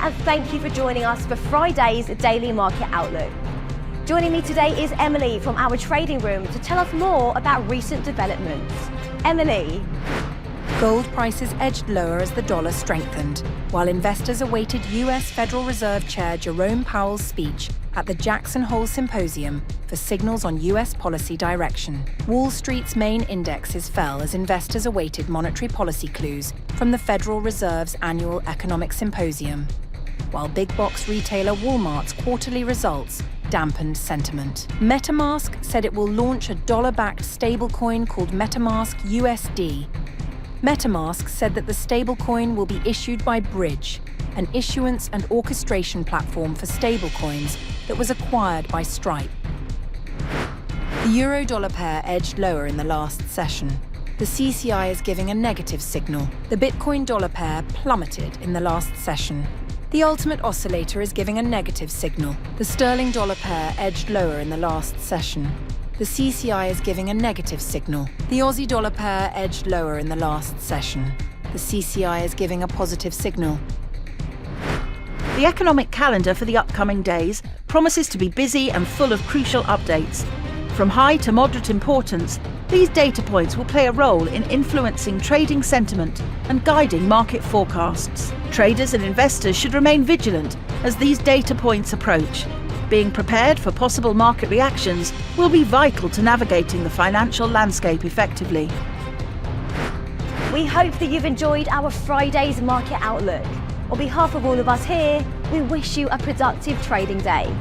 and thank you for joining us for Friday's Daily Market Outlook. Joining me today is Emily from our trading room to tell us more about recent developments. Emily. Gold prices edged lower as the dollar strengthened, while investors awaited US Federal Reserve Chair Jerome Powell's speech at the Jackson Hole Symposium for signals on US policy direction. Wall Street's main indexes fell as investors awaited monetary policy clues from the Federal Reserve's annual economic symposium, while big box retailer Walmart's quarterly results dampened sentiment. MetaMask said it will launch a dollar-backed stablecoin called MetaMask USD. MetaMask said that the stablecoin will be issued by Bridge, an issuance and orchestration platform for stablecoins that was acquired by Stripe. The euro-dollar pair edged lower in the last session. The CCI is giving a negative signal. The Bitcoin-dollar pair plummeted in the last session. The ultimate oscillator is giving a negative signal. The sterling-dollar pair edged lower in the last session. The CCI is giving a negative signal. The Aussie dollar pair edged lower in the last session. The CCI is giving a positive signal. The economic calendar for the upcoming days promises to be busy and full of crucial updates. From high to moderate importance, these data points will play a role in influencing trading sentiment and guiding market forecasts. Traders and investors should remain vigilant as these data points approach. Being prepared for possible market reactions will be vital to navigating the financial landscape effectively. We hope that you've enjoyed our Friday's Market Outlook. On behalf of all of us here, we wish you a productive trading day.